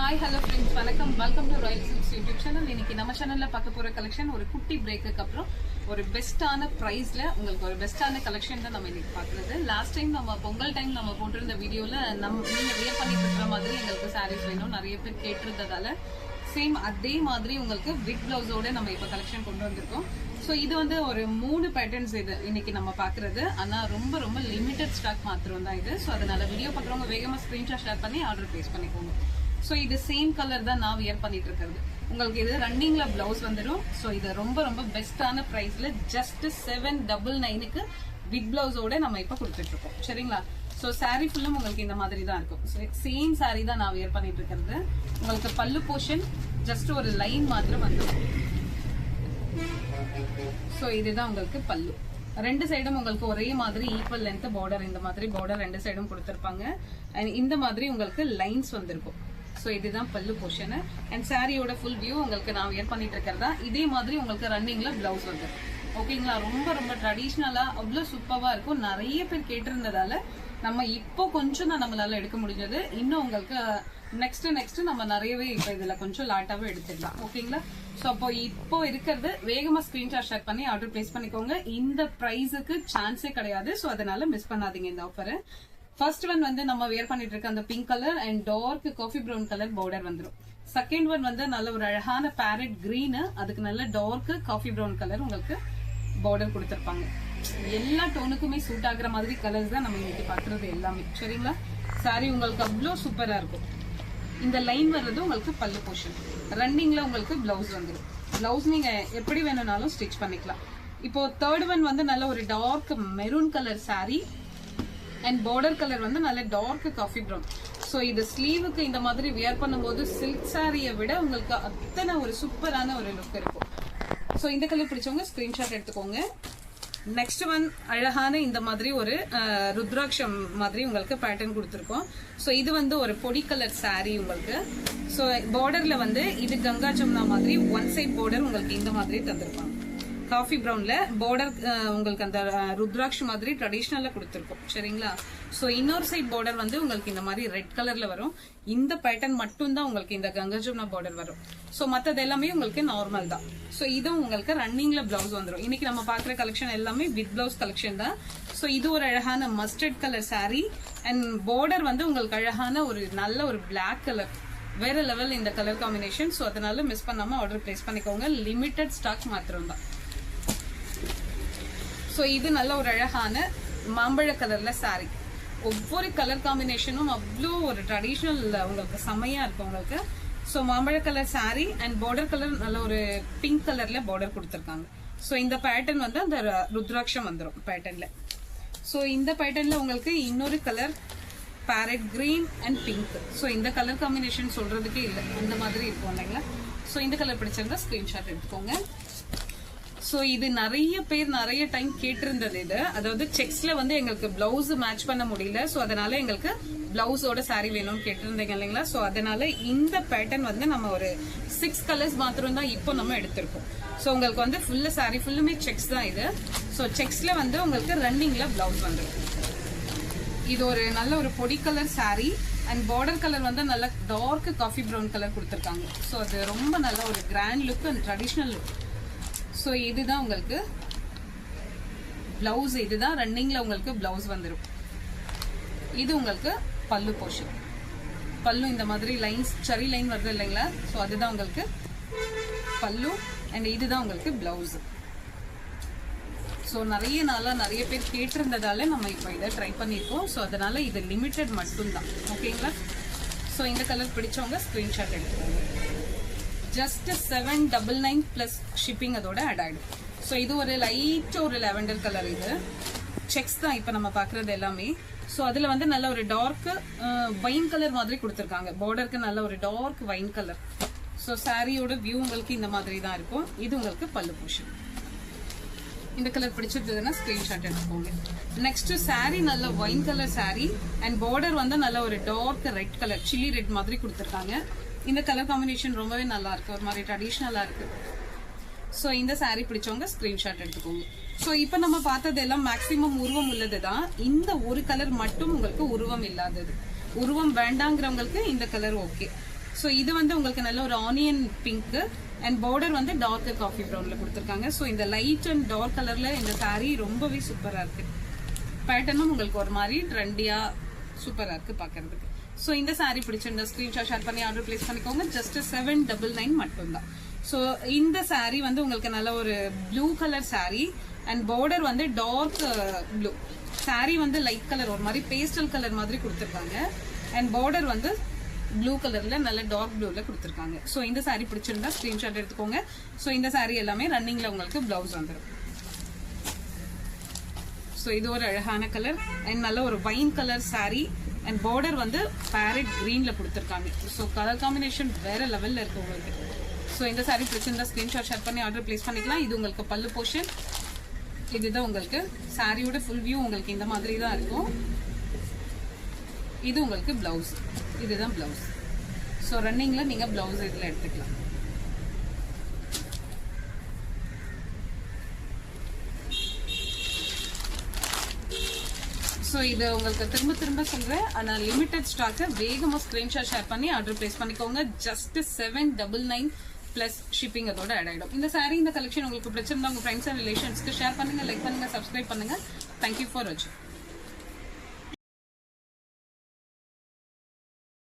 Hi hello friends, வணக்கம். Welcome to Royal silks YouTube channel. இன்னைக்கு நம்ம சேனல்ல பார்க்க போற கலெக்ஷன் ஒரு குட்டி பிரேக்குக்கு அப்புறம் ஒரு பெஸ்ட்டான பிரைஸ்ல உங்களுக்கு ஒரு பெஸ்ட்டான கலெக்ஷன் தான் நம்ம இன்னைக்கு பார்க்குறது. லாஸ்ட் டைம் நம்ம பொங்கல் டைம் நம்ம போட்டிருந்த வீடியோல நீங்க வியர் பண்ணிட்டு இருக்கிற மாதிரி எங்களுக்கு சாரீஸ் வேணும் நிறைய பேர் கேட்டிருந்ததால சேம் அதே மாதிரி உங்களுக்கு வித் பிளவுஸோட நம்ம இப்போ கலெக்ஷன் கொண்டு வந்திருக்கோம். ஸோ இது வந்து ஒரு 3 பேட்டர்ன்ஸ் இது இன்னைக்கு நம்ம பாக்குறது. ஆனா ரொம்ப ரொம்ப லிமிடெட் ஸ்டாக் மாத்திரம் தான் இது. ஸோ அதனால வீடியோ பார்க்குறவங்க வேகமா ஸ்கிரீன்ஷாட் ஷேர் பண்ணி ஆர்டர் பிளேஸ் பண்ணிக்கோங்க. ஸோ இது சேம் கலர் தான் நான் வியர் பண்ணிட்டு இருக்கிறது. உங்களுக்கு இது ரன்னிங்ல பிளவுஸ் வந்துடும். ஸோ இது ரொம்ப ரொம்ப பெஸ்டான பிரைஸ்ல ஜஸ்ட் 799க்கு வித் பிளவுஸோட நம்ம இப்போ கொடுத்துட்டு இருக்கோம். சரிங்களா? ஸோ சாரீ ஃபுல்லும் உங்களுக்கு இந்த மாதிரி தான் இருக்கும். சேம் சாரீ தான் நான் வியர் பண்ணிட்டு இருக்கிறது. உங்களுக்கு பல்லு போர்ஷன் ஜஸ்ட் ஒரு லைன் மாத்திரம் வந்துடும். ஸோ இதுதான் உங்களுக்கு பல்லு. ரெண்டு சைடும் உங்களுக்கு ஒரே மாதிரி ஈக்குவல் லென்த் பார்டர், இந்த மாதிரி பார்டர் ரெண்டு சைடும் கொடுத்துருப்பாங்க. அண்ட் இந்த மாதிரி உங்களுக்கு லைன்ஸ் வந்திருக்கும். ஸோ இதுதான் பல்லு போர்ஷன். அண்ட் சாரியோட ஃபுல் வியூ உங்களுக்கு நான் வியர் பண்ணிட்டு இருக்கிறதா இதே மாதிரி உங்களுக்கு ரன்னிங்ல பிளவுஸ் வந்துடும். ஓகேங்களா? ரொம்ப ரொம்ப ட்ரெடிஷ்னலா அவ்வளோ சூப்பரா இருக்கும். நிறைய பேர் கேட்டிருந்ததால நம்ம இப்போ கொஞ்சம் தான் நம்மளால எடுக்க முடிஞ்சது. இன்னும் உங்களுக்கு நெக்ஸ்ட் நம்ம நிறையவே இப்போ இதுல கொஞ்சம் லாட்டாவே எடுத்துக்கலாம். ஓகேங்களா? ஸோ அப்போ இப்போ இருக்கிறது வேகமா ஸ்கிரீன்ஷாட் ஷேர் பண்ணி ஆர்டர் பிளேஸ் பண்ணிக்கோங்க. இந்த பிரைஸுக்கு சான்ஸே கிடையாது. ஸோ அதனால மிஸ் பண்ணாதீங்க இந்த ஆஃபர். ஃபர்ஸ்ட் ஒன் வந்து நம்ம வியர் பண்ணிட்டு இருக்க அந்த pink colour and dark coffee brown colour border வந்துடும். செகண்ட் ஒன் வந்து நல்ல ஒரு அழகான பேரட் கிரீன், அதுக்கு நல்ல டார்க் காஃபி ப்ரௌன் கலர் உங்களுக்கு பார்டர் கொடுத்துருப்பாங்க. எல்லா டோனுக்குமே சூட் ஆகுற மாதிரி கலர்ஸ் தான் நம்ம இன்னைக்கு பாக்குறது எல்லாமே. சரிங்களா? சாரி உங்களுக்கு அவ்வளோ சூப்பரா இருக்கும். இந்த லைன் வர்றது உங்களுக்கு பல்லு போர்ஷன். ரன்னிங்ல உங்களுக்கு பிளவுஸ் வந்துடும். பிளவுஸ் நீங்க எப்படி வேணும்னாலும் ஸ்டிச் பண்ணிக்கலாம். இப்போ தேர்ட் ஒன் வந்து நல்ல ஒரு dark maroon colour sari and border colour வந்து நல்ல டார்க் காஃபி ப்ரௌன். ஸோ இது ஸ்லீவுக்கு இந்த மாதிரி வியர் பண்ணும்போது சில்க் சாரியை விட உங்களுக்கு அத்தனை ஒரு சூப்பரான ஒரு லுக் இருக்கும். ஸோ இந்த கலர் பிடிச்சவங்க ஸ்கிரீன்ஷாட் எடுத்துக்கோங்க. நெக்ஸ்ட் ஒன் அழகான இந்த மாதிரி ஒரு ருத்ராட்சம் மாதிரி உங்களுக்கு பேட்டர்ன் கொடுத்துருக்கோம். ஸோ இது வந்து ஒரு பொடி கலர் சாரி உங்களுக்கு. ஸோ பார்டர்ல வந்து இது கங்கா ஜமுனா மாதிரி ஒன் சைட் பார்டர் உங்களுக்கு இந்த மாதிரி தந்திருப்பாங்க. காஃபி ப்ரௌன்ல பார்டர் உங்களுக்கு அந்த ருத்ராட்ச மாதிரி ட்ரெடிஷ்னலா கொடுத்துருக்கோம். சரிங்களா? ஸோ இன்னொரு சைட் பார்டர் வந்து உங்களுக்கு இந்த மாதிரி ரெட் கலர்ல வரும். இந்த பேட்டர்ன் மட்டும் தான் உங்களுக்கு இந்த கங்கா ஜமுனா பார்டர் வரும். ஸோ மற்றது எல்லாமே உங்களுக்கு நார்மல் தான். ஸோ இதுவும் உங்களுக்கு ரன்னிங்ல பிளவுஸ் வந்துடும். இன்னைக்கு நம்ம பாக்குற கலெக்ஷன் எல்லாமே வித் பிளவுஸ் கலெக்ஷன் தான். ஸோ இது ஒரு அழகான mustard colour sari and border வந்து உங்களுக்கு அழகான ஒரு நல்ல ஒரு பிளாக் கலர், வேற லெவல் இந்த கலர் காம்பினேஷன். ஸோ அதனால மிஸ் பண்ணாம ஆர்டர் பிளேஸ் பண்ணிக்கோங்க. லிமிடெட் ஸ்டாக் மாத்திரம் தான். ஸோ இது நல்ல ஒரு அழகான மாம்பழ கலர்ல சாரி. ஒவ்வொரு கலர் காம்பினேஷனும் அவ்வளோ ஒரு ட்ரெடிஷ்னல் உங்களுக்கு செமையா இருக்கும் உங்களுக்கு. ஸோ மாம்பழ colour sari and border colour நல்ல ஒரு பிங்க் கலர்ல பார்டர் கொடுத்துருக்காங்க. ஸோ இந்த பேட்டர்ன் வந்து அந்த ருத்ராட்சம் வந்துடும் பேட்டர்ன்ல. ஸோ இந்த பேட்டர்ன்ல உங்களுக்கு இன்னொரு colour farad green and pink. So இந்த கலர் காம்பினேஷன் சொல்றதுக்கே இல்லை, அந்த மாதிரி இருக்கும் இல்லைங்களா? ஸோ இந்த கலர் பிடிச்சிருந்தா ஸ்கிரீன்ஷாட் எடுத்துக்கோங்க. ஸோ இது நிறைய பேர் நிறைய டைம் கேட்டிருந்தது. இது அதாவது செக்ஸ்ல வந்து எங்களுக்கு பிளவுஸ் மேட்ச் பண்ண முடியல. ஸோ அதனால எங்களுக்கு பிளவுஸோட சாரி வேணும்னு கேட்டிருந்தீங்க இல்லைங்களா? ஸோ அதனால இந்த பேட்டர்ன் வந்து நம்ம ஒரு 6 கலர்ஸ் மாத்திரம் தான் இப்போ நம்ம எடுத்திருக்கோம். ஸோ உங்களுக்கு வந்து ஃபுல்லு சாரி ஃபுல்லுமே செக்ஸ் தான் இது. ஸோ செக்ஸ்ல வந்து உங்களுக்கு ரன்னிங்ல பிளவுஸ் வந்துடும். இது ஒரு நல்ல ஒரு பொடி colour sari and border colour வந்து நல்ல டார்க் காஃபி ப்ரௌன் கலர் கொடுத்துருக்காங்க. ஸோ அது ரொம்ப நல்ல ஒரு grand look and traditional look. So இதுதான் உங்களுக்கு பிளவுஸ். இதுதான் ரன்னிங்ல உங்களுக்கு பிளவுஸ் வந்துடும். இது உங்களுக்கு பல்லு போர்ஷன். பல்லு இந்த மாதிரி லைன்ஸ் சரி லைன் வருது இல்லைங்களா? ஸோ அதுதான் உங்களுக்கு பல்லு அண்ட் இதுதான் உங்களுக்கு பிளவுஸ். ஸோ நிறைய நாளா நிறைய பேர் கேட்டிருந்ததால நம்ம இப்போ இதை ட்ரை பண்ணியிருக்கோம். ஸோ அதனால இது லிமிட்டெட் மட்டும்தான். ஓகேங்களா? ஸோ இந்த கலர் பிடிச்சவங்க ஸ்கிரீன்ஷாட் எடுத்துக்கோங்க. ஜஸ்ட் 799 பிளஸ் ஷிப்பிங் அதோட ஆட் ஆயிடும். ஸோ இது ஒரு லைட் ஒரு லாவெண்டர் கலர். இது செக்ஸ் தான் இப்போ நம்ம பாக்குறது எல்லாமே. ஸோ அதுல வந்து நல்ல ஒரு டார்க் வைன் கலர் மாதிரி கொடுத்துருக்காங்க. பார்டருக்கு நல்ல ஒரு டார்க் வைன் கலர். ஸோ சாரியோட வியூ உங்களுக்கு இந்த மாதிரி தான் இருக்கும். இது உங்களுக்கு பல்லு போர்ஷன். இந்த கலர் பிடிச்சிருந்ததுன்னா ஸ்கிரீன்ஷாட் எடுத்துக்கோங்க. நெக்ஸ்ட் சாரி நல்ல wine colour sari and border வந்து நல்ல ஒரு dark red colour chilli red மாதிரி கொடுத்துருக்காங்க. இந்த கலர் காம்பினேஷன் ரொம்பவே நல்லா இருக்கு, ஒரு மாதிரி ட்ரெடிஷ்னலா இருக்கு. ஸோ இந்த சாரி பிடிச்சவங்க ஸ்கிரீன்ஷாட் எடுத்துக்கோங்க. ஸோ இப்போ நம்ம பார்த்தது எல்லாம் மேக்சிமம் உருவம் உள்ளது தான். இந்த ஒரு கலர் மட்டும் உங்களுக்கு உருவம் இல்லாதது. உருவம் வேண்டாங்கிறவங்களுக்கு இந்த கலர் ஓகே. ஸோ இது வந்து உங்களுக்கு நல்ல ஒரு ஆனியன் பிங்க் அண்ட் பார்டர் வந்து டார்க் காஃபி ப்ரௌன்ல கொடுத்துருக்காங்க. ஸோ இந்த லைட் அண்ட் டார்க் கலர்ல இந்த சாரீ ரொம்பவே சூப்பரா இருக்கு. பேட்டர்னும் உங்களுக்கு ஒரு மாதிரி ட்ரெண்டியா சூப்பரா இருக்கு பாக்குறதுக்கு. ஸோ இந்த சாரீ பிடிச்சிருந்தா ஸ்கிரீன்ஷாட் ஷேர் பண்ணி ஆர்டர் பிளேஸ் பண்ணிக்கோங்க. ஜஸ்ட் 799 மட்டும்தான். ஸோ இந்த சாரீ வந்து உங்களுக்கு நல்ல ஒரு blue colour sari and border வந்து டார்க் ப்ளூ. சாரீ வந்து லைட் கலர் ஒரு மாதிரி பேஸ்டல் கலர் மாதிரி கொடுத்துருக்காங்க அண்ட் பார்டர் வந்து ப்ளூ கலர்ல நல்ல டார்க் ப்ளூல கொடுத்துருக்காங்க. ஸோ இந்த சாரீ பிடிச்சிருந்தா ஸ்கிரீன்ஷாட் எடுத்துக்கோங்க. ஸோ இந்த சாரீ எல்லாமே ரன்னிங்ல உங்களுக்கு பிளவுஸ் வந்துடும். ஸோ இது ஒரு அழகான கலர் அண்ட் நல்ல ஒரு wine colour sari and border வந்து பேரட் கிரீன்ல கொடுத்துருக்காங்க. ஸோ கலர் காம்பினேஷன் வேற லெவல்ல இருக்கு உங்களுக்கு. ஸோ இந்த சாரீ பிடிச்சிருந்தா ஸ்கிரீன்ஷாட் ஷேர் பண்ணி ஆர்டர் பிளேஸ் பண்ணிக்கலாம். இது உங்களுக்கு பல்லு போர்ஷன். இதுதான் உங்களுக்கு சாரியோட ஃபுல் வியூ உங்களுக்கு இந்த மாதிரி தான் இருக்கும். இது உங்களுக்கு பிளவுஸ். இதுதான் பிளவுஸ். ஸோ ரன்னிங்ல நீங்க பிளவுஸ் இதுல எடுத்துக்கலாம். ஸோ இது உங்களுக்கு திரும்ப திரும்ப சொல்றேன், ஆனால் லிமிடெட் ஸ்டாக்கு வேகமா ஸ்கிரீன்ஷாட் ஷேர் பண்ணி ஆர்டர் பிளேஸ் பண்ணிக்கோங்க. ஜஸ்ட் 799 பிளஸ் ஷிப்பிங் அதோட ஆட் ஆயிடும். இந்த சாரீ இந்த கலெக்ஷன் உங்களுக்கு பிடிச்சிருந்தா உங்க ஃப்ரெண்ட்ஸ் அண்ட் ரிலேஷன்ஸ்க்கு ஷேர் பண்ணுங்க, லைக் பண்ணுங்க, சப்ஸ்கிரைப் பண்ணுங்க. தேங்க்யூ ஃபார் வாட்சிங்.